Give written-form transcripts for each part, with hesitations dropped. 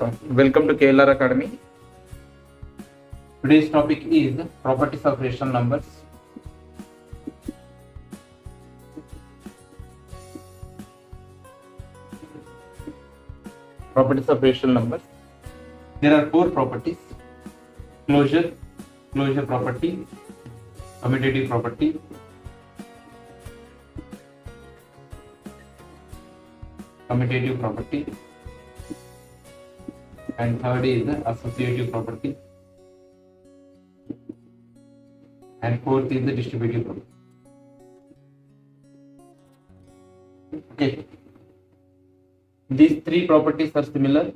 Welcome to KLR Academy. Today's topic is properties of rational numbers. Properties of rational numbers. There are four properties: closure property, commutative property, and third is the associative property, and fourth is the distributive property. Okay, these three properties are similar.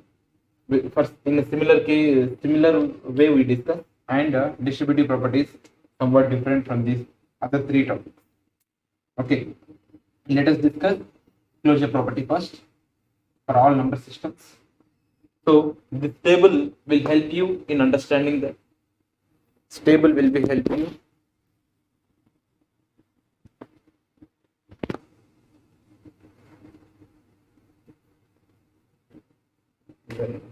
First, in a similar way we discuss, and distributive properties somewhat different from these other three topics. Okay, let us discuss closure property first for all number systems. So this table will help you in understanding that. This table will be helping you.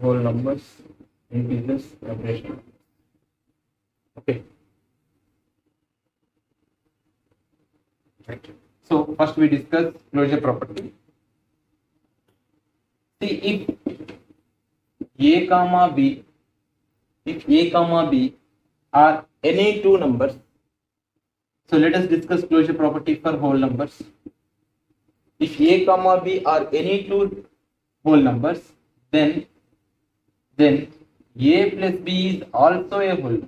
Whole numbers, integers, rational. Okay. Right. So first we discuss closure property. See, if A comma B are any two numbers, so let us discuss closure property for whole numbers. If A comma B are any two whole numbers, then A plus B is also a whole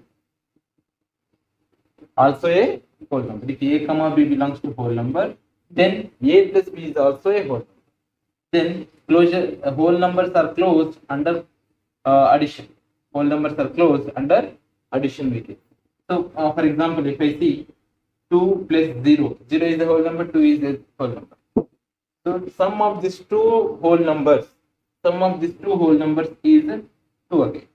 number. If A comma B belongs to whole number, then A plus B is also a whole number. Then whole numbers are closed under addition. Whole numbers are closed under addition we get. So for example, if I see 2 plus 0 is a whole number, 2 is a whole number. So sum of these two whole numbers is 2 again.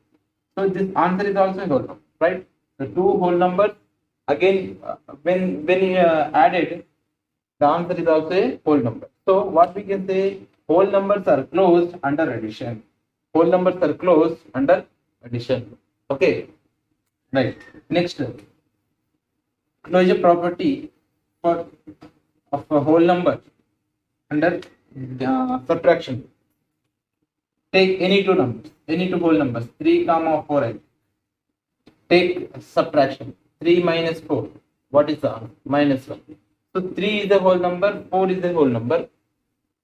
So this answer is also a whole number, right? The two whole numbers again, when added, the answer is also a whole number. So what we can say, whole numbers are closed under addition. Okay, right. Next, closure property of a whole number under subtraction. Take any two whole numbers, 3, 4. Take subtraction. 3 minus 4. What is the answer? Minus 1. So 3 is a whole number, 4 is a whole number.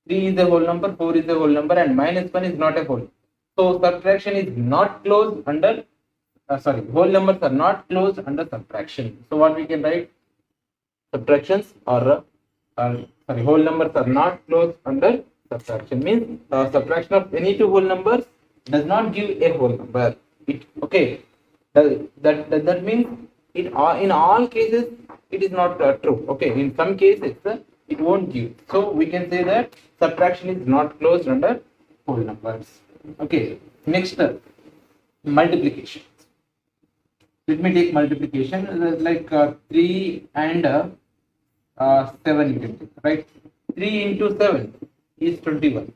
3 is a whole number, 4 is a whole number, and minus 1 is not a whole. So subtraction is not closed under, whole numbers are not closed under subtraction. So what we can write? Whole numbers are not closed under subtraction. Means subtraction of any two whole numbers does not give a whole number. That means in all cases it is not true. Okay, in some cases it won't give. So we can say that subtraction is not closed under whole numbers. Okay, next, multiplication. Let me take multiplication, like 3 and 7 you can take, right? 3 into 7 is 21.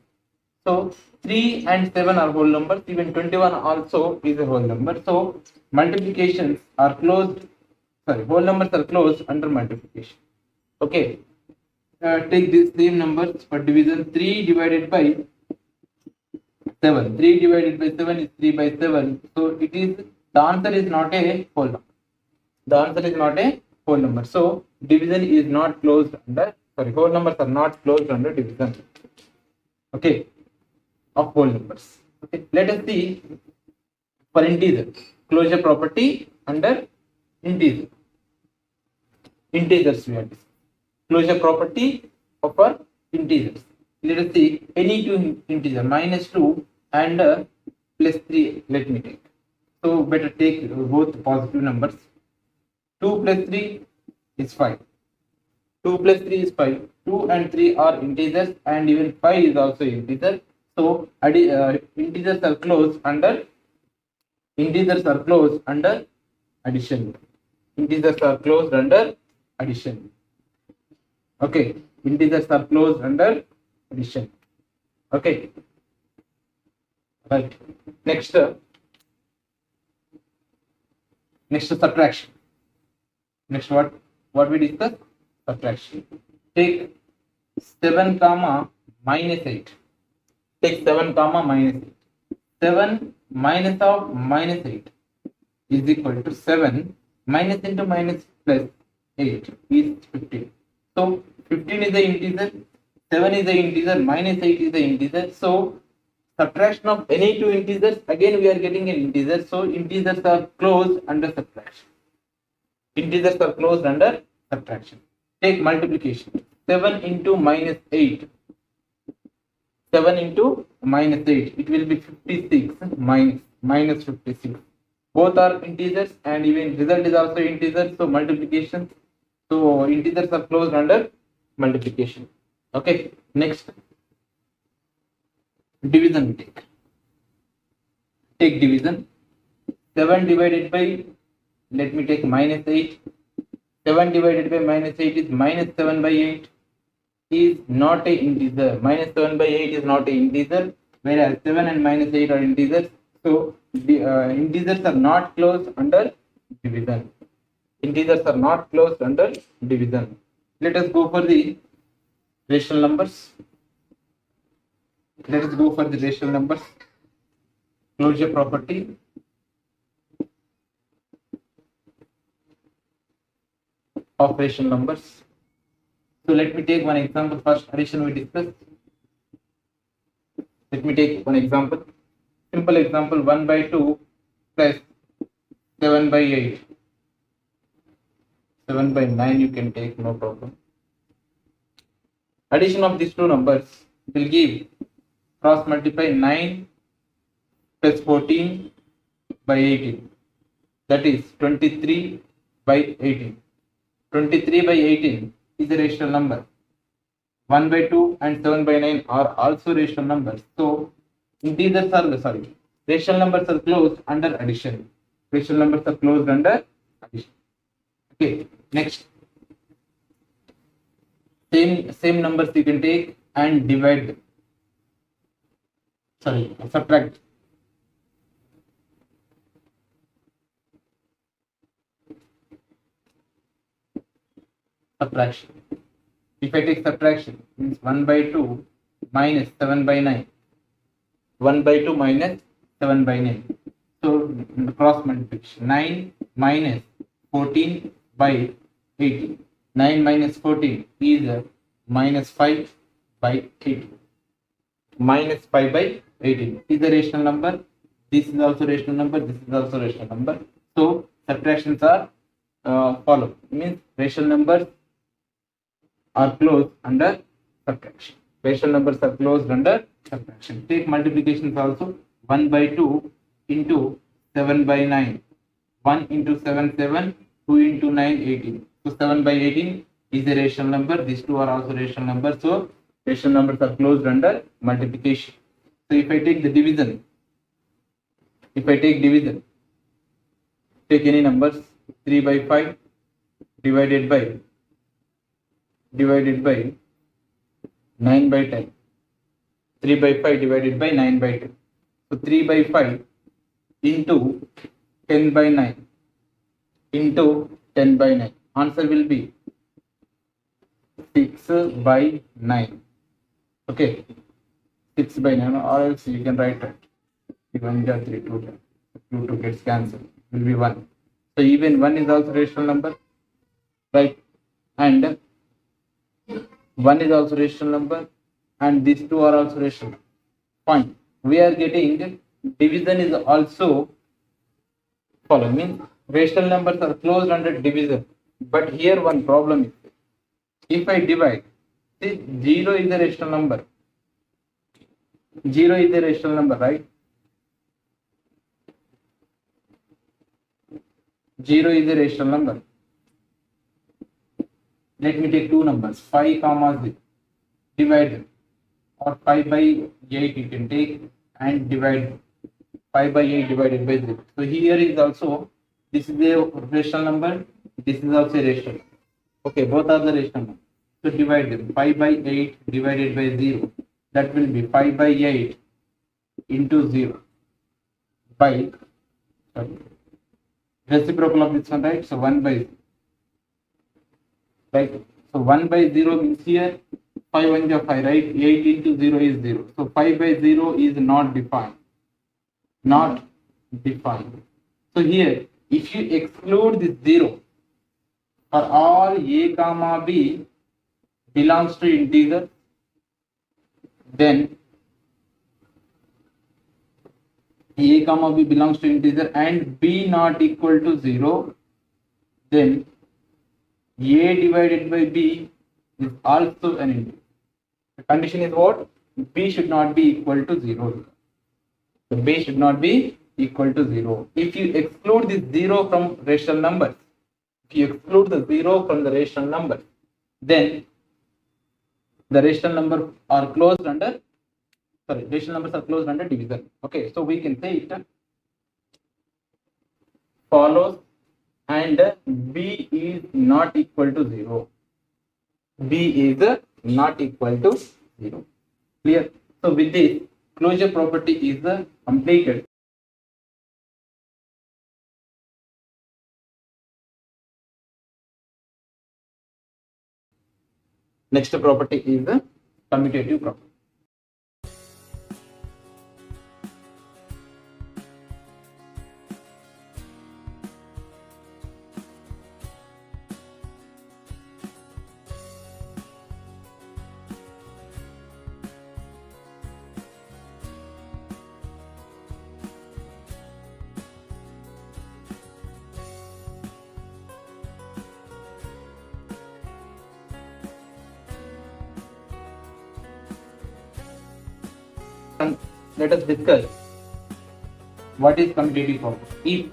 So 3 and 7 are whole numbers, even 21 also is a whole number. So multiplications are closed, whole numbers are closed under multiplication. Okay, take these same numbers for division. 3 divided by 7. 3 divided by 7 is 3 by 7. So the answer is not a whole number. So division is not closed under, whole numbers are not closed under division. Okay, of whole numbers. Okay, let us see for integer, closure property under integer. Integers we have discussed. Closure property of our integers. Let us see any two integer, minus 2 and plus 3. Let me take. So better take both positive numbers. 2 plus 3 is 5. 2 plus 3 is 5. 2 and 3 are integers, and even 5 is also integer. So integers are closed under addition. Okay, integers are closed under addition. Okay, Right. Next, next subtraction. Next, what we discuss? Subtraction. Take 7 comma minus 8. Take 7 comma minus 8. 7 minus of minus 8 is equal to 7 minus into minus plus 8 is 15. So 15 is the integer, 7 is the integer, minus 8 is the integer. So subtraction of any two integers, again we are getting an integer. So integers are closed under subtraction. Integers are closed under subtraction. Take multiplication. 7 into minus 8. 7 into minus 8. It will be 56 minus 56. Both are integers and even result is also integer. So multiplication. So integers are closed under multiplication. Okay. Next. Division we take. Take division. 7 divided by, let me take minus 8. 7 divided by minus 8 is minus 7 by 8. Is not a integer. Minus 7 by 8 is not a integer, whereas 7 and minus 8 are integers. So the integers are not closed under division. Integers are not closed under division. Let us go for the rational numbers. Let us go for the rational numbers. Closure property. Of rational numbers. So let me take one example. First addition we discussed. Let me take one example. Simple example, 1 by 2 plus 7 by 8. 7 by 9 you can take, no problem. Addition of these two numbers will give cross multiply 9 plus 14 by 18. That is 23 by 18. 23 by 18 is a rational number. 1 by 2 and 7 by 9 are also rational numbers. So integers are, sorry, rational numbers are closed under addition. Rational numbers are closed under addition. Okay, next. Same numbers you can take and divide them. Sorry, subtract. Subtraction. If I take subtraction, means 1 by 2 minus 7 by 9. 1 by 2 minus 7 by 9. So cross multiplication. 9 minus 14 by 18. 9 minus 14 is minus 5 by 18. Minus 5 by 18 is a rational number. This is also rational number. This is also rational number. So subtractions are follow. Means rational numbers are closed under subtraction. Rational numbers are closed under subtraction. Take multiplications also. 1 by 2 into 7 by 9. 1 into 7, 7. 2 into 9, 18. So 7 by 18 is a rational number. These two are also rational numbers. So rational numbers are closed under multiplication. So if I take the division, take any numbers. 3 by 5 divided by 9 by 10. 3 by 5 divided by 9 by 10. So 3 by 5 into 10 by 9 into 10 by 9. Answer will be 6 by 9. Okay. 6 by 9, or else you can write it. 1 3 2 2 gets cancelled. Will be 1. So even 1 is also rational number. Right. And 1 is also rational number, and these two are also rational. Fine. We are getting division is also follow. Means rational numbers are closed under division. But here one problem is, if I divide, see 0 is a rational number. 0 is a rational number, right? 0 is a rational number. Let me take two numbers, 5 comma 0. Divide them. Or 5 by 8 you can take and divide 5 by 8 divided by 0. So here is also, this is a rational number, this is also a rational. Okay, both are the rational numbers. So divide them. 5 by 8 divided by 0. That will be 5 by 8 into 0 by, sorry, reciprocal of this one, right? So 1 by, right? So 1 by 0 means here 5 1 is 5, right? 8 into 0 is 0. So 5 by 0 is not defined. Not defined. So here, if you exclude this 0 for all a comma b belongs to integer, then a comma b belongs to integer and b not equal to 0, then a divided by b is also an integer. The condition is what? B should not be equal to 0. So b should not be equal to 0. If you exclude this 0 from rational numbers, if you exclude the 0 from the rational number, then the rational numbers are closed under, sorry, rational numbers are closed under division. Okay, so we can say it follows and b is not equal to 0. B is not equal to 0. Clear? So with this, closure property is completed. Next property is the commutative property. Let us discuss what is commutative property.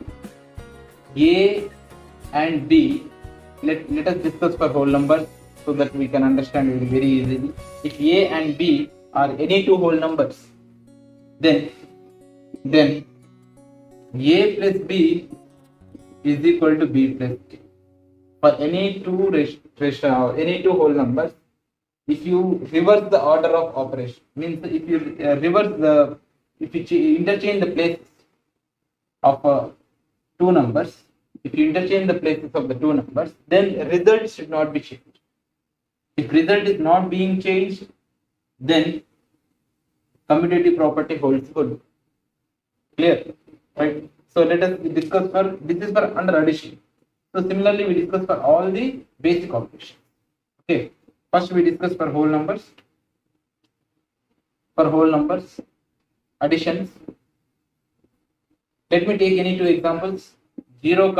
If a and b, let us discuss for whole numbers so that we can understand it very easily. If a and b are any two whole numbers, then a plus b is equal to b plus a. For any two whole numbers, if you reverse the order of operation, means if you interchange the places of two numbers, if you interchange the places of the two numbers, then result should not be changed. If result is not being changed, then commutative property holds good. Clear? Right? So let us discuss for, this is for under addition. So similarly, we discuss for all the basic operations. Okay. First, we discuss for whole numbers. For whole numbers, additions. Let me take any two examples. 0,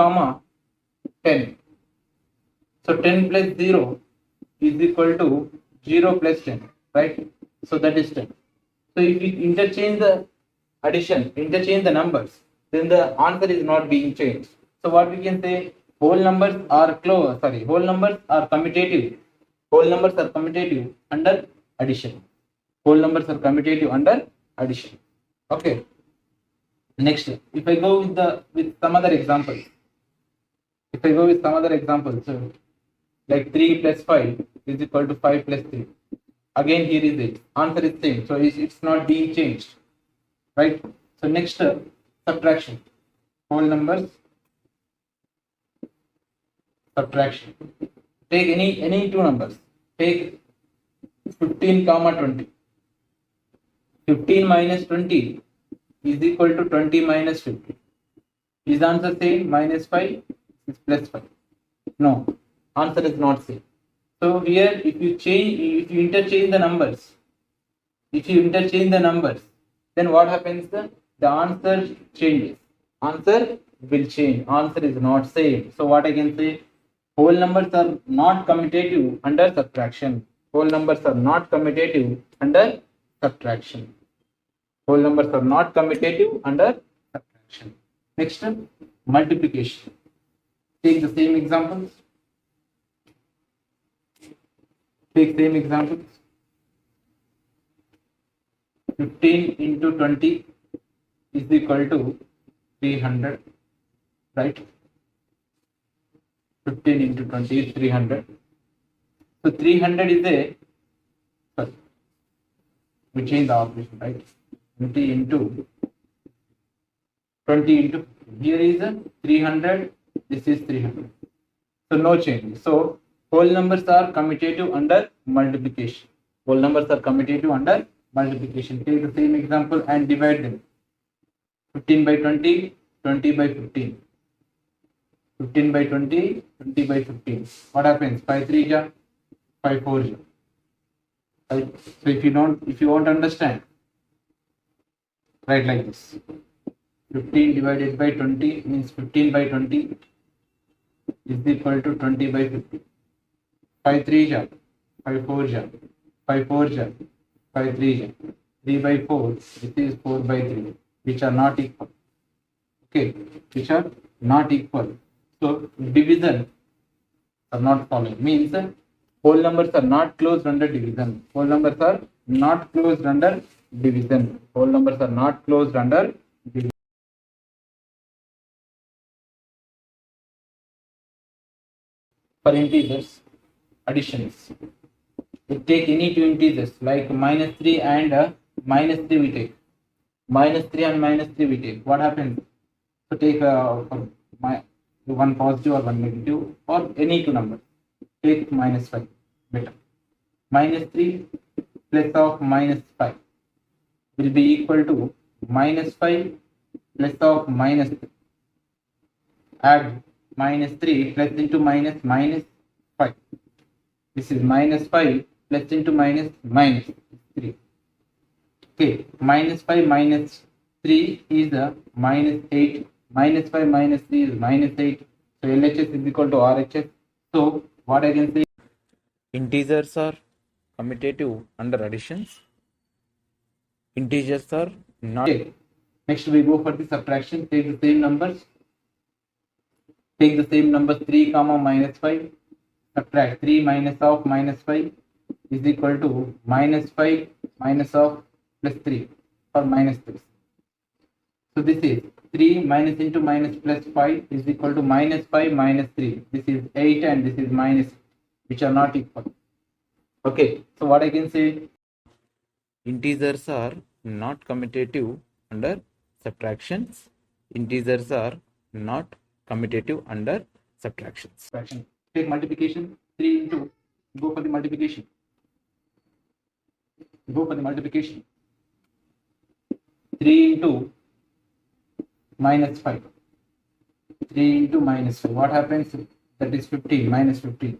10. So 10 plus 0 is equal to 0 plus 10, right? So that is 10. So if you interchange the addition, interchange the numbers, then the answer is not being changed. So what we can say, whole numbers are whole numbers are commutative. Whole numbers are commutative under addition. Whole numbers are commutative under addition. Okay. Next, if I go with some other examples, so like 3 plus 5 is equal to 5 plus 3. Again, here is it. Answer is same. So it's not being changed. Right? So next, subtraction. Whole numbers, subtraction. Take any two numbers. Take 15, 20. 15 minus 20 is equal to 20 minus 50. Is answer same? Minus 5 is plus 5. No, answer is not same. So here, if you interchange the numbers, then what happens? The answer changes. Answer will change. Answer is not same. So what I can say? Whole numbers are not commutative under subtraction. Whole numbers are not commutative under subtraction. Whole numbers are not commutative under subtraction. Next, multiplication. Take the same examples. 15 into 20 is equal to 300, right? 15 into 20 is 300. So 300 is we change the operation, right? 20 into 20 into here is 300, this is 300, so no change. So whole numbers are commutative under multiplication. Whole numbers are commutative under multiplication. Take the same example and divide them. 15 by 20, 20 by 15, 15 by 20, 20 by 15. What happens? 5 3 ja, 5 4 ja. Right? So if you won't understand, write like this. 15 divided by 20 means 15 by 20 is equal to 20 by 50. 5 3 ja, 5 4 ja, 5 4 ja, 5 3 ja. 3 by 4, this is 4 by 3, which are not equal. Okay, which are not equal. So division are not following. Means whole numbers are not closed under division. Whole numbers are not closed under division. Whole numbers are not closed under division. For integers, additions. We take any two integers like -3 and -3 we take. -3 and -3 we take. What happens? So take one positive or one negative or any two numbers. Take -5. Better. -3 plus of -5 will be equal to -5 plus of -3. Add -3 plus into -5. This is -5 plus into -3. Okay, -5 minus 3 is -8. -5 minus 3 is -8. So LHS is equal to RHS. So what I can say, integers are commutative under additions. Integers are not. Okay. Next we go for the subtraction. Take the same numbers. Take the same numbers 3 comma -5. Subtract 3 minus of -5 is equal to -5 minus of plus 3 or -3. So this is 3 minus into minus plus 5 is equal to -5 minus 3. This is 8 and this is minus, which are not equal. Okay, so what I can say, integers are not commutative under subtractions. Integers are not commutative under subtractions. Take multiplication. 3 into, go for the multiplication. Go for the multiplication. 3 into -5. 3 into -5. What happens? That is 15, -15.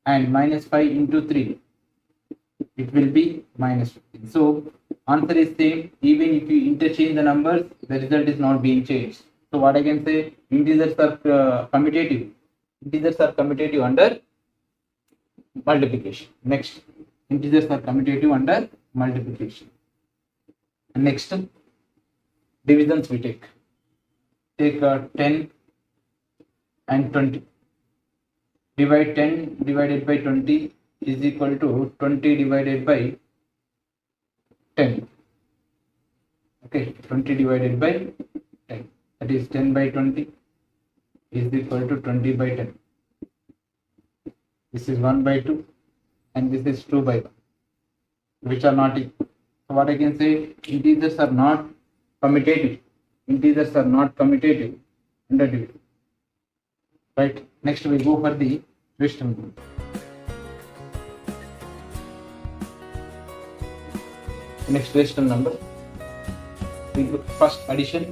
And -5 into 3. It will be -15. So answer is same. Even if you interchange the numbers, the result is not being changed. So what I can say, integers are commutative. Integers are commutative under multiplication. Next, integers are commutative under multiplication. And next, divisions we take. Take 10 and 20. Divide 10 divided by 20 is equal to 20 divided by 10. Okay, 20 divided by 10. That is 10 by 20 is equal to 20 by 10. This is 1 by 2 and this is 2 by 1, which are not equal. So what I can say, integers are not commutative. Integers are not commutative under division. Right. Next we go for the rational group. Next rational number. We go first addition.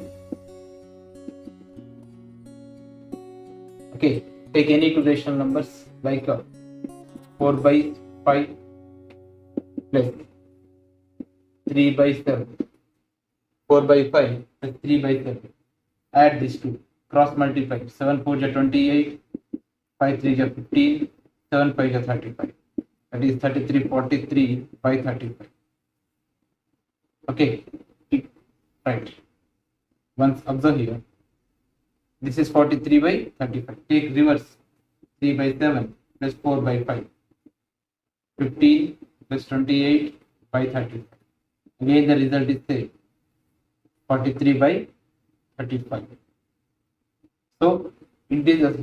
Okay. Take any two rational numbers like 4 by 5 plus 3 by 7. 4 by 5 plus 3 by 7. Add these two. Cross multiply. 7 4 is 28. 5 3 is 15. 7 5 is 35. That is 33 43 by 35. Okay. Right. Once observe here. This is 43 by 35. Take reverse. 3 by 7 plus 4 by 5. 15 plus 28 by 35. Again the result is same. 43 by 35. So integers,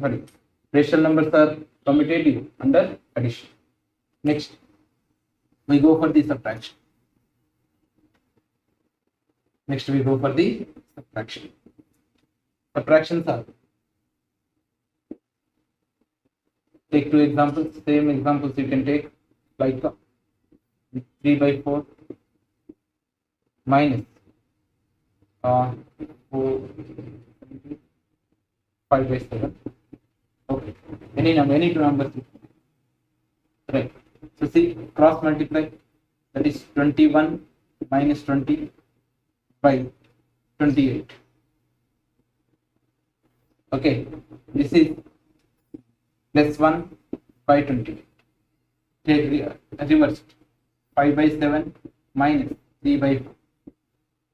rational numbers are commutative under addition. Next, we go for the subtraction. Next we go for the subtraction. Subtractions are, take two examples, same examples you can take, like 3 by 4 minus 4, 5 by 7. Okay, any two numbers, right? So see, cross multiply, that is 21 minus 20 by 28. Okay, this is plus 1 by 28. Take reversed, 5 by 7 minus 3 by 4.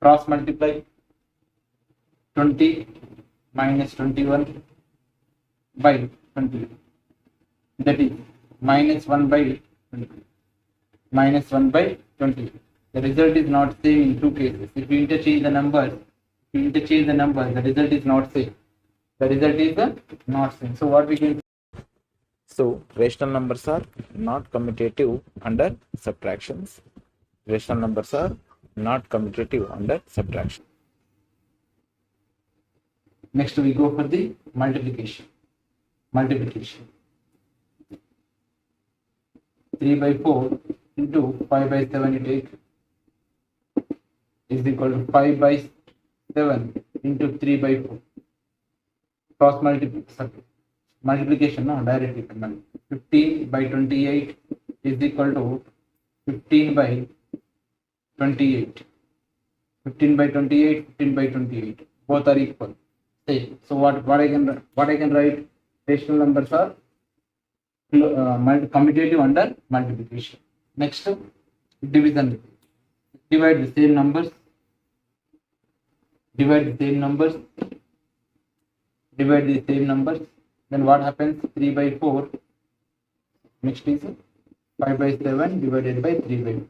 Cross multiply, 20 minus 21 by 28. That is minus 1 by 20. Minus 1 by 20. The result is not same in two cases. If you interchange the numbers, the result is not same. The result is not same. So what we can, so rational numbers are not commutative under subtractions. Rational numbers are not commutative under subtraction. next we go for the multiplication. 3 by 4 into 5 by 7 you take is equal to 5 by 7 into 3 by 4. Cross multiplication, no, directly. 15 by 28 is equal to 15 by 28. 15 by 28, 15 by 28. Both are equal. Say, so what I can write? Rational numbers are commutative under multiplication. Next, division. Divide the same numbers. Then what happens? 3 by 4. Next is 5 by 7 divided by 3 by 4.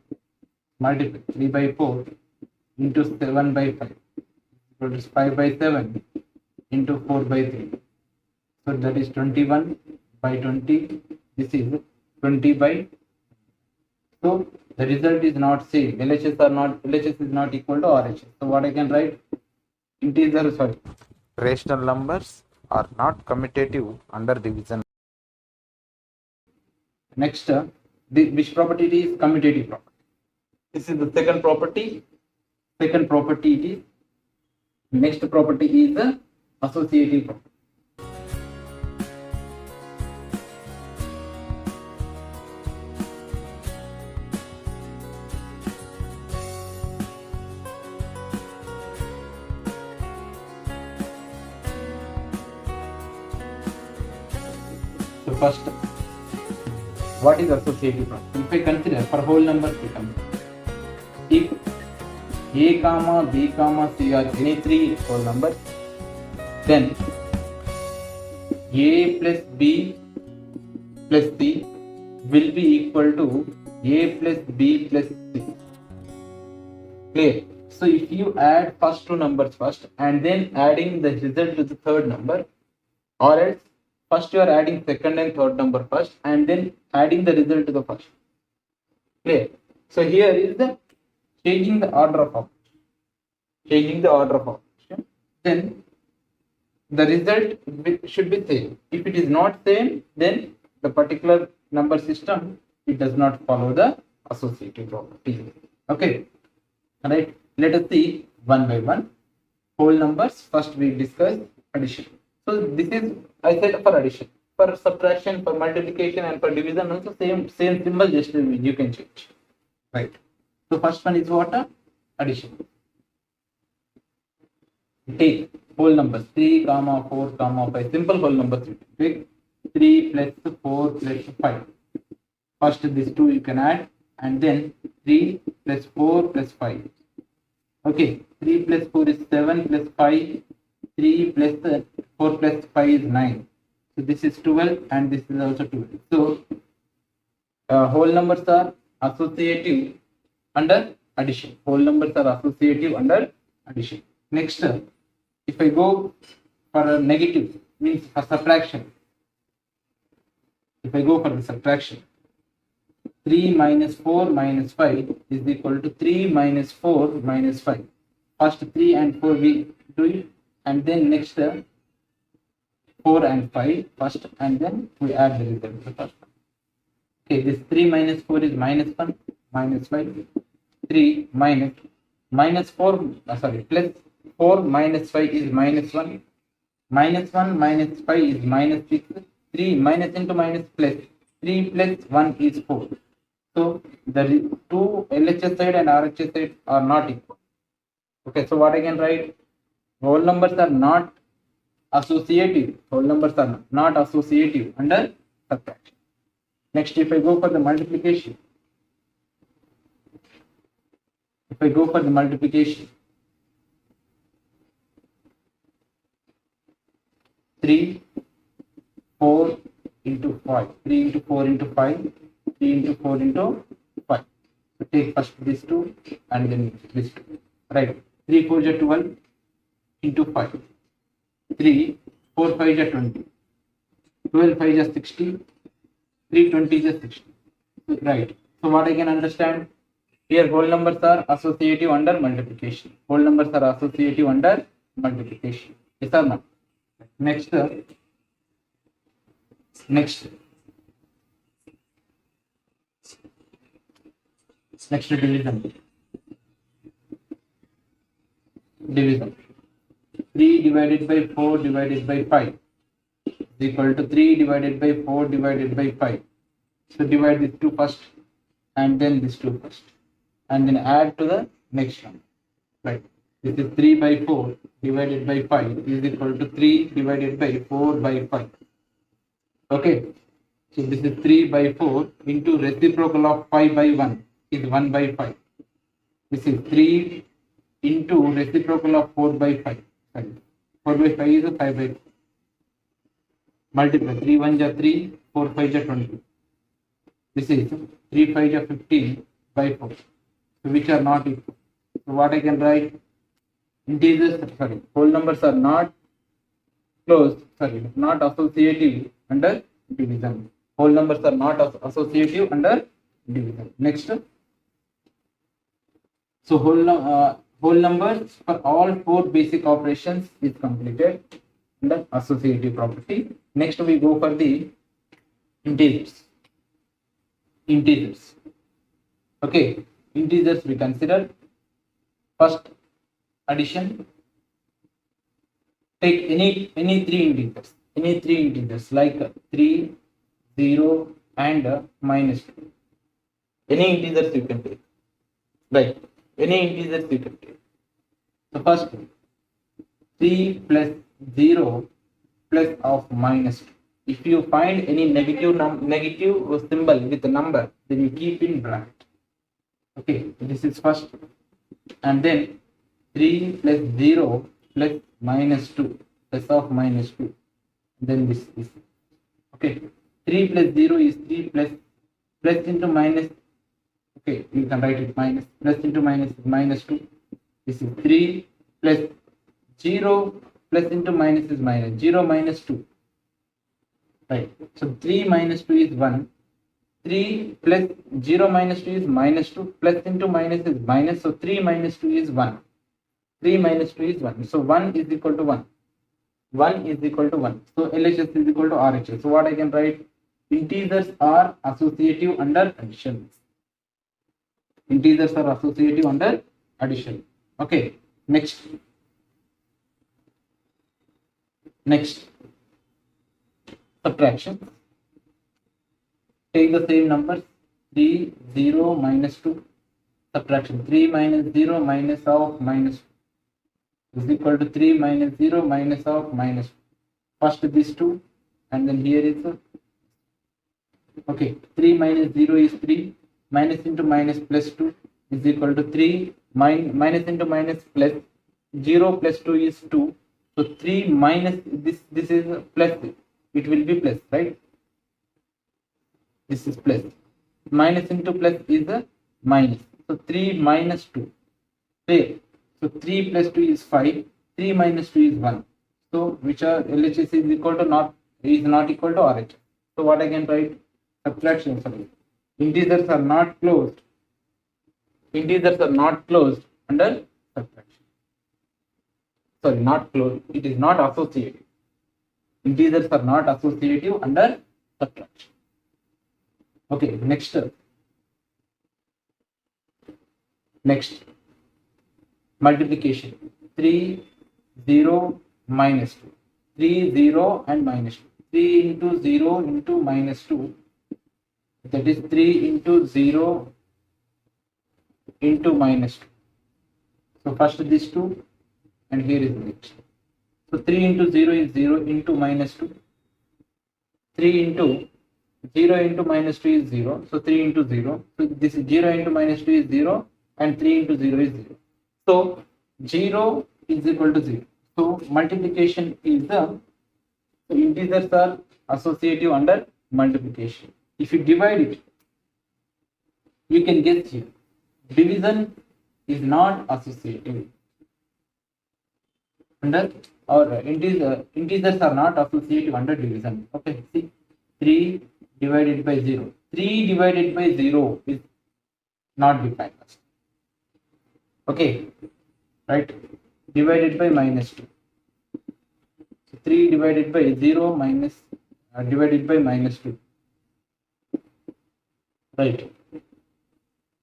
Multiply 3 by 4 into 7 by 5. So it is 5 by 7 into 4 by 3. So that is 21 by 20. This is 20 by. So the result is not same. LHS is not equal to RHS. So what I can write? Rational numbers are not commutative under division. Next, which property it is? Commutative property. This is the second property. It is. Next property is the associative property. So first, what is associative property? If I consider for whole numbers, if A comma B comma C are any three whole numbers, then A plus B plus C will be equal to A plus B plus C. Clear? So if you add first two numbers first and then adding the result to the third number, or else first you are adding second and third number first and then adding the result to the first. Clear? So here is the changing the order of operation. Then the result should be same. If it is not same, then the particular number system, it does not follow the associative property. Okay, alright, let us see one by one. Whole numbers, first we discuss addition. So this is, I said, for addition. For subtraction, for multiplication and for division also same symbol, just you can change. Right. So first one is what? Addition. Take whole numbers 3, 4, 5. Simple whole numbers. Take 3 plus 4 plus 5. First these two you can add, and then 3 plus 4 plus 5. Okay, 3 plus 4 is 7 plus 5. 3 plus 4 plus 5 is 9. So this is 12 and this is also 12. So whole numbers are associative under addition. Whole numbers are associative under addition. Next, if I go for a negative, means for subtraction. If I go for the subtraction, 3 minus 4 minus 5 is equal to 3 minus 4 minus 5. first 3 and 4 we do it, and then next 4 and 5 first, and then we add the result. Okay, this 3 minus 4 is minus 1, minus 5, 3 minus 4, plus 4 minus 5 is minus 1, minus 1 minus 5 is minus 6, 3 minus into minus plus, 3 plus 1 is 4. So the two LHS side and RHS side are not equal. Okay, so what I can write? Whole numbers are not associative. Whole numbers are not associative under subtraction. Next, if I go for the multiplication, 3, 4 into 5, 3 into 4 into 5, 3 into 4 into 5. So take first this 2 and then this 2. Right. 3 4 is 12 into 5. 3 4 5 is 20. 12 5 is 60. 3 20 is 60. Right. So what I can understand here, whole numbers are associative under multiplication. Whole numbers are associative under multiplication. Yes or no? Next division. 3 divided by 4 divided by 5 is equal to 3 divided by 4 divided by 5. So divide this 2 first and then this 2 first, and then add to the next one. Right. This is 3 by 4 divided by 5 is equal to 3 divided by 4 by 5. Okay. So this is 3 by 4 into reciprocal of 5 by 1 is 1 by 5. This is 3 into reciprocal of 4 by 5. Sorry. 4 by 5 is 5 by 5. Multiply 3 1 is 3, 4 5 is 20. This is 3 5 is 15 by 4. So which are not equal. So what I can write? Whole numbers are not not associative under division. Whole numbers are not associative under division. Next. So whole numbers for all 4 basic operations is completed under associative property. Next we go for the integers. Okay, integers we consider first addition. Take any three integers like 3, 0 and minus 2. Any integers you can take. Right. Any integers you can take. So first 3 plus 0 plus of minus 2. If you find any negative symbol with a number, then you keep in bracket. Okay, this is first, and then 3 plus 0 plus minus 2 plus of minus 2. Then this is okay. 3 plus 0 is 3 plus into minus. Okay, you can write it minus plus into minus is minus 2. This is 3 plus 0 plus into minus is minus 0 minus 2. Right. So 3 minus 2 is 1. 3 plus 0 minus 2 is minus 2. Plus into minus is minus. So 3 minus 2 is 1. 3 minus 2 is 1. So 1 is equal to 1. 1 is equal to 1. So LHS is equal to RHS. So what I can write? Integers are associative under addition. Integers are associative under addition. Okay. Next. Subtraction. Take the same numbers. 3, 0, minus 2. Subtraction. 3 minus 0 minus of minus 2 is equal to 3 minus 0 minus of minus 2. First this 2 and then here is okay. 3 minus 0 is 3. Minus into minus plus 2 is equal to 3. Minus into minus plus 0 plus 2 is 2. So 3 minus this is plus. It will be plus, right? This is plus. Minus into plus is a minus. So 3 minus 2. There. So 3 plus 2 is 5. 3 minus 2 is 1. So which are LHS is equal to not equal to RHS. So what I can write? Subtraction. Sorry. Integers are not closed. Integers are not closed under subtraction. sorry, not closed. It is not associative. Integers are not associative under subtraction. Okay, next multiplication. 3, 0, minus 2. 3, 0 and minus 2. 3 into 0 into minus 2. That is 3 into 0 into minus 2. So first this 2 and here is next. So 3 into 0 is 0 into minus 2. 3 into 0 into minus 2 is 0. So 3 into 0. So this is 0 into minus 2 is 0 and 3 into 0 is 0. So 0 is equal to 0. So multiplication is the, so integers are associative under multiplication. If you divide it, you can guess here. Division is not associative under, or integers are not associative under division. Okay, see, 3 divided by 0. 3 divided by 0 is not defined. Okay, right? Divided by minus 2. So 3 divided by 0 minus divided by minus 2. Right.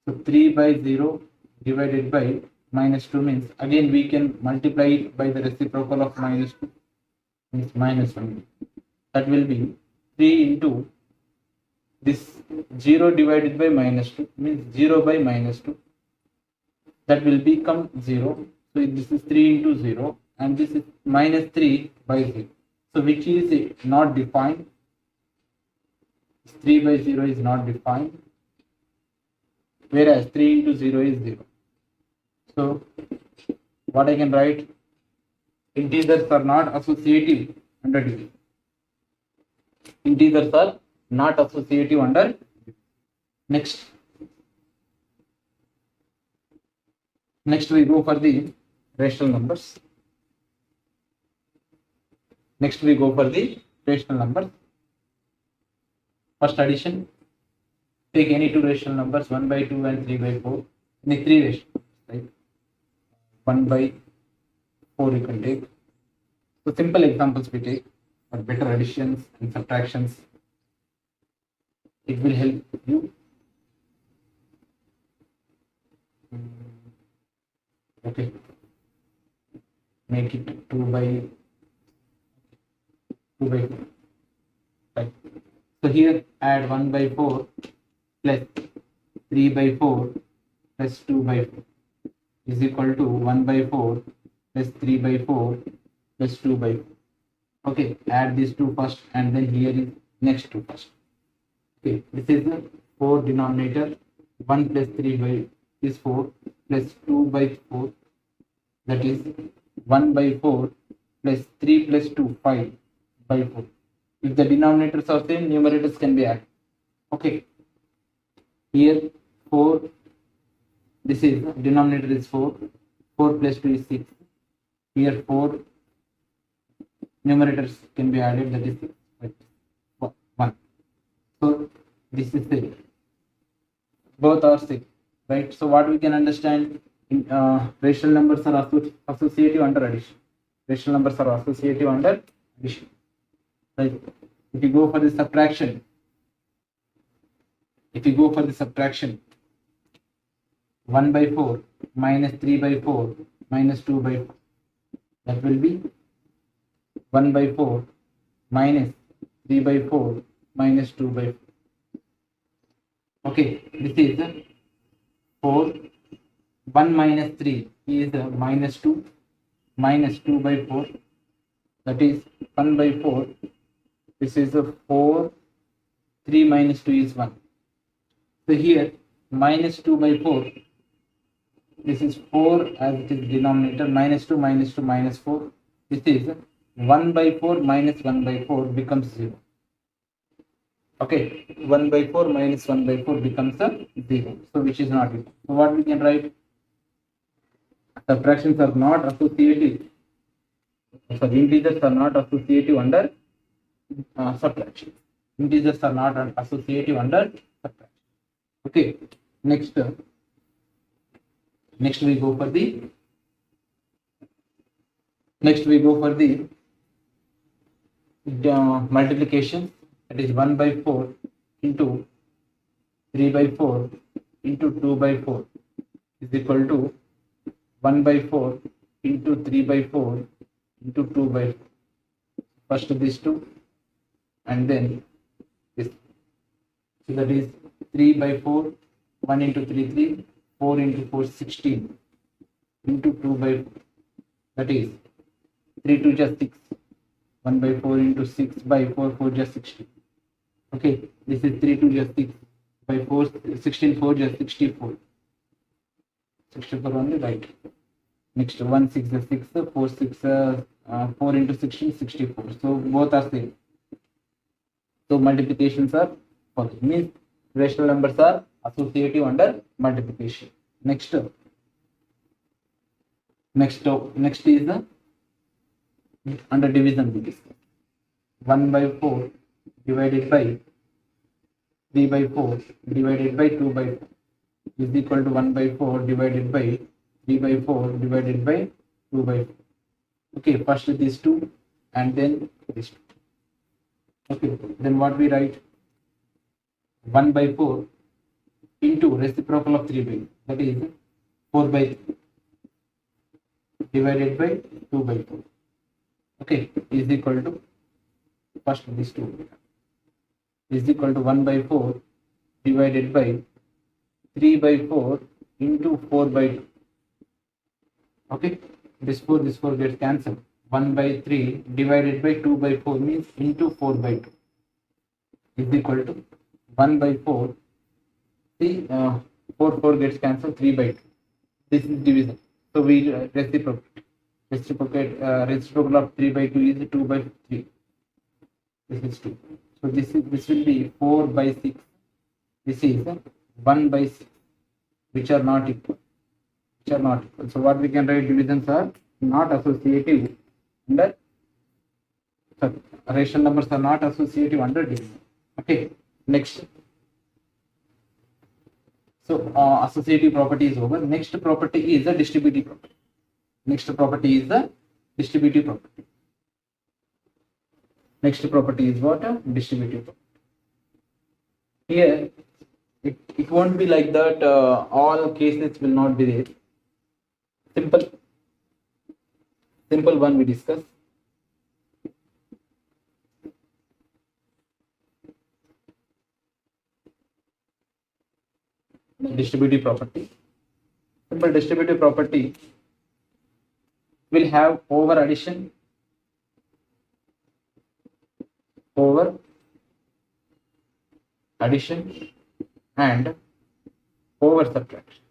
So 3 by 0 divided by minus 2 means, again we can multiply it by the reciprocal of minus 2, means minus 1. That will be 3 into this 0 divided by minus 2 means 0 by minus 2. That will become 0. So this is 3 into 0 and this is minus 3 by 0. So which is not defined. 3 by 0 is not defined, whereas 3 into 0 is 0. So what I can write, integers are not associative under division. Integers are not associative under division. Next we go for the rational numbers. First addition. Take any two rational numbers, 1 by 2 and 3 by 4. Any three rational numbers, right? 1 by 4 you can take. So simple examples we take for better additions and subtractions. It will help you. Okay. Make it 2 by 4. Right. So here add 1 by 4 plus 3 by 4 plus 2 by 4 is equal to 1 by 4 plus 3 by 4 plus 2 by 4. Okay, add these two first and then here is next two first. Okay, this is the 4 denominator. 1 plus 3 by is 4 plus 2 by 4, that is 1 by 4 plus 3 plus 2, 5 by 4. If the denominators are same, numerators can be added. Okay, here 4, this is denominator is 4, 4 plus 2 is 6. Here 4, numerators can be added, that is 6, right? 1. So this is 6. Both are 6, right? So what we can understand, rational numbers are associative under addition. Rational numbers are associative under addition. Right? If you go for the subtraction, 1 by 4 minus 3 by 4 minus 2 by 4, that will be 1 by 4 minus 3 by 4 minus 2 by 4. Okay, this is 4. 1 minus 3 is minus 2 by 4, that is 1 by 4. This is a 4, 3 minus 2 is 1. So here minus 2 by 4, this is 4 as it is denominator, minus 2 minus 2 minus 4. This is 1 by 4 minus 1 by 4 becomes 0. Okay, 1 by 4 minus 1 by 4 becomes a 0. So which is not equal. So what we can write? Subtractions are not associative. So integers are not associative under subtraction. Integers are not associative under subtraction. Okay, next we go for the Next we go for the multiplication. That is 1 by 4 into 3 by 4 into 2 by 4 is equal to 1 by 4 into 3 by 4 into 2 by 4. First these two and then this. So that is 3 by 4, 1 into 3, 3, 4 into 4, 16 into 2 by 4. That is 3 2 just 6. 1 by 4 into 6 by 4, 4 just 16. Okay, this is 3 2 just 6 by 4, 16, 4 just 64. 64 only, right? Next 1 6 is 6, 4 6, 4 into 16, 64. So both are same. So multiplications are following. Means rational numbers are associative under multiplication. Next is under division we discuss. 1 by 4 divided by 3 by 4 divided by 2 by 4 is equal to 1 by 4 divided by 3 by 4 divided by 2 by 4. Okay, first these two and then these two. Okay, then what we write? 1 by 4 into reciprocal of 3 by 2, that is 4 by 3 divided by 2 by 4. Okay, is equal to first these two is equal to 1 by 4 divided by 3 by 4 into 4 by 2. Okay, this 4 gets cancelled. 1 by 3 divided by 2 by 4 means into 4 by 2 is equal to 1 by 4. See, 4 gets cancelled, 3 by 2. This is division. So we reciprocate. Reciprocal of 3 by 2 is 2 by 3. This is 2. So this will be 4 by 6. This is 1 by 6, which are not equal. So what we can write, divisions are not associative under, rational numbers are not associative under division. Okay, next. So associative property is over. Next property is a distributive property. Next property is what? Distributive property. Here it won't be like that. All cases will not be there. Simple one we discuss. Distributive property. Simple distributive property will have over addition, and over subtraction.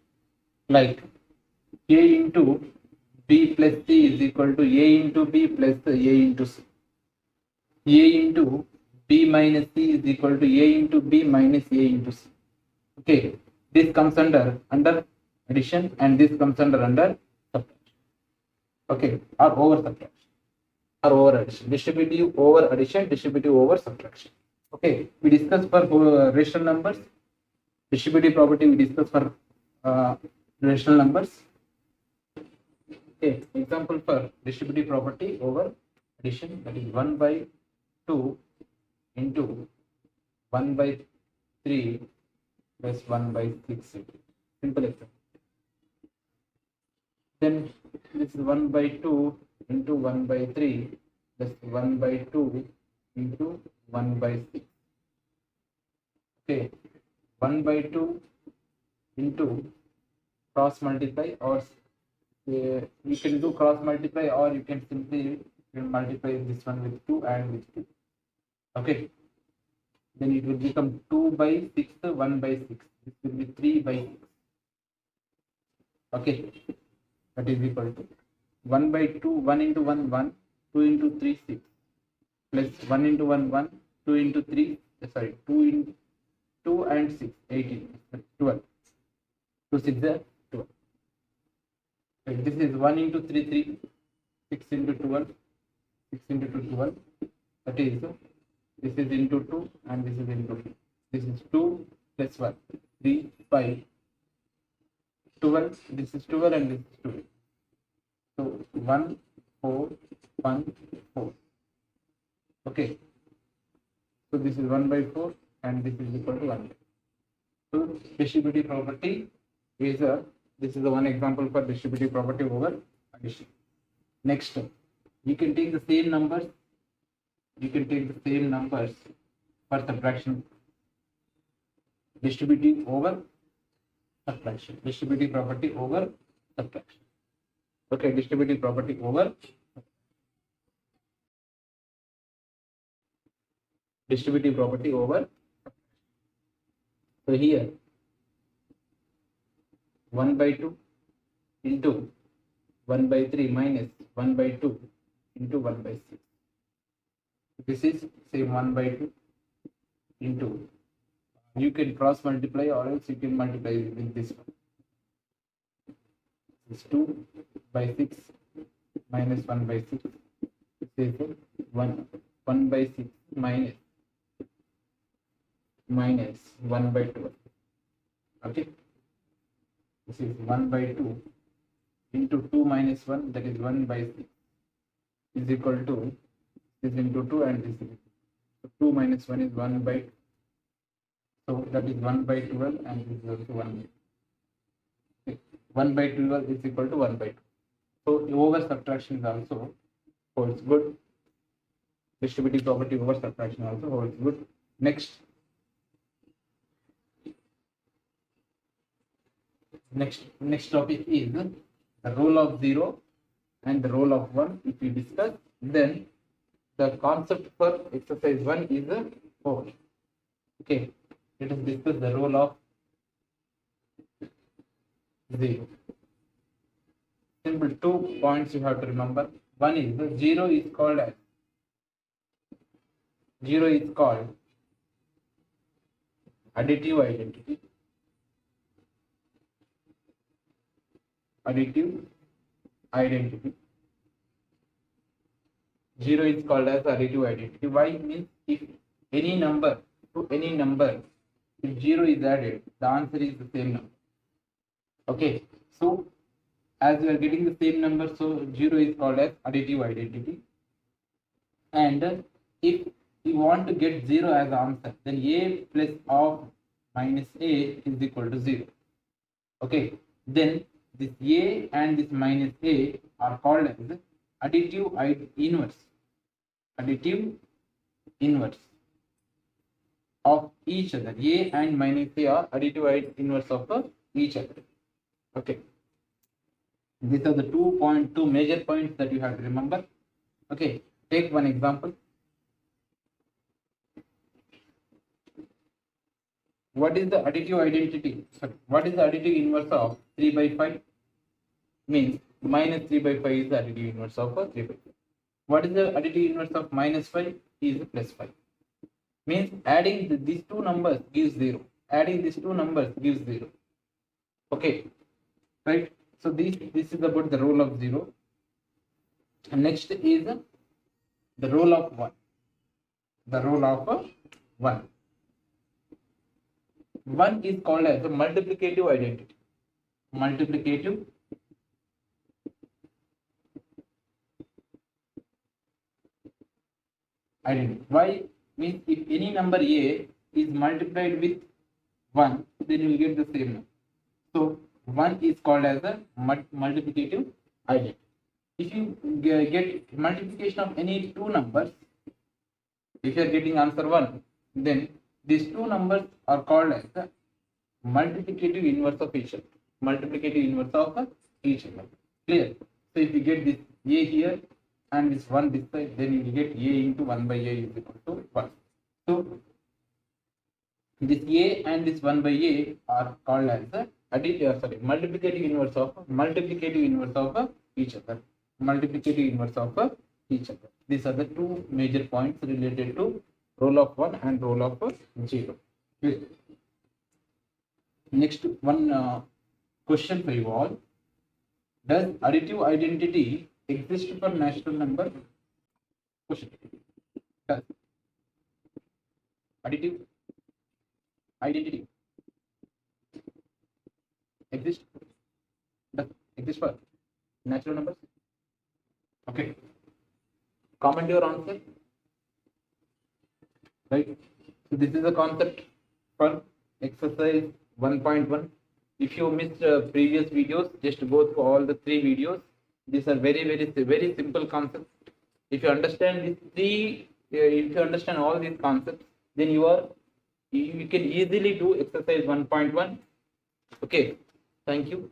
Like a into b plus c is equal to a into b plus a into c. A into b minus c is equal to a into b minus a into c. Okay, this comes under addition and this comes under subtraction. Okay, or over subtraction or over addition. Distributive over addition, distributive over subtraction. Okay, we discuss for rational numbers. Distributive property we discuss for rational numbers. Okay, example for distributive property over addition, that is 1 by 2 into 1 by 3 plus 1 by 6. Simple example. Then this is 1 by 2 into 1 by 3 plus 1 by 2 into 1 by 6. Okay, 1 by 2 into cross multiply, or you can do cross multiply, or you can simply multiply this one with 2 and with 2. Okay, then it will become 2 by 6, 1 by 6. This will be 3 by 6. Okay, that is equal to 1 by 2, 1 into 1, 1, 2 into 3, 6, plus 1 into 1, 1, 2 into 3, 2 into 2 and 6, 18, 12. 2 6 are 12. Okay, this is 1 into 3, 3, 6 into 12, 6 into 2, 12. That is, this is into 2 and this is into 2. This is 2 plus 1, 3, 5, 12. This is 12 and this is 12. So 1, 4, 1, 4. Okay, so this is 1 by 4 and this is equal to 1. So distributive property is a, this is the one example for distributive property over addition. Next, you can take the same numbers, for subtraction. Distributive over subtraction, distributive property over subtraction. Okay, distributive property over distributive property over. So here 1 by 2 into 1 by 3 minus 1 by 2 into 1 by 6. This is same 1 by 2 into, you can cross multiply or else you can multiply with this one. This is 2 by 6 minus 1 by 6. This is 1 by 6 minus 1 by 12. Okay, this is 1 by 2 into 2 minus 1, that is 1 by 6 is equal to this into 2 and this is, so 2 minus 1 is 1 by 2. So that is 1 by 12 and this is also 1 by 2. 1 by 12 is equal to 1 by 2. So over subtraction is also holds good. Distributive property over subtraction also holds good. Next topic is the role of 0 and the role of 1. If we discuss, then the concept for exercise 1 is a 4. Okay, let us discuss the role of 0. Simple 2 points you have to remember. One is the 0 is called additive identity. Additive identity. 0 is called as additive identity. Why? Means if any number to any number, if 0 is added, the answer is the same number. Okay, so as we are getting the same number, so 0 is called as additive identity. And if you want to get 0 as answer, then a plus of minus a is equal to 0. Okay, then this a and this minus a are called as additive inverse. Additive inverse of each other. A and minus a are additive inverse of each other. Okay, these are the 2 major points that you have to remember. Okay, take one example. What is the additive identity? Sorry, what is the additive inverse of 3 by 5? Means minus 3 by 5 is the additive inverse of 3 by 5. What is the additive inverse of minus 5? Is plus 5. Means adding these two numbers gives 0. Adding these two numbers gives 0. Okay, right? So this is about the role of 0. And next is the role of 1. The role of 1. 1 is called as a multiplicative identity. Multiplicative identity. Why? Means if any number a is multiplied with 1, then you will get the same number. So 1 is called as a multiplicative identity. If you get multiplication of any two numbers, if you are getting answer 1, then these two numbers are called as the multiplicative inverse of each other. Multiplicative inverse of each other. Clear? So if you get this a here and this 1 this side, then you will get a into 1 by a is equal to 1. So this a and this 1 by a are called as the multiplicative inverse of each other. Multiplicative inverse of each other. These are the two major points related to role of 1 and role of 0. Next one question for you all. Does additive identity exist for natural number? Question. Does additive identity exist? Does exist for natural numbers? Okay. Comment your answer. Right. So this is the concept for exercise 1.1. If you missed previous videos, just go through all the 3 videos. These are very simple concepts. If you understand if you understand all these concepts, then you can easily do exercise 1.1. Okay. Thank you.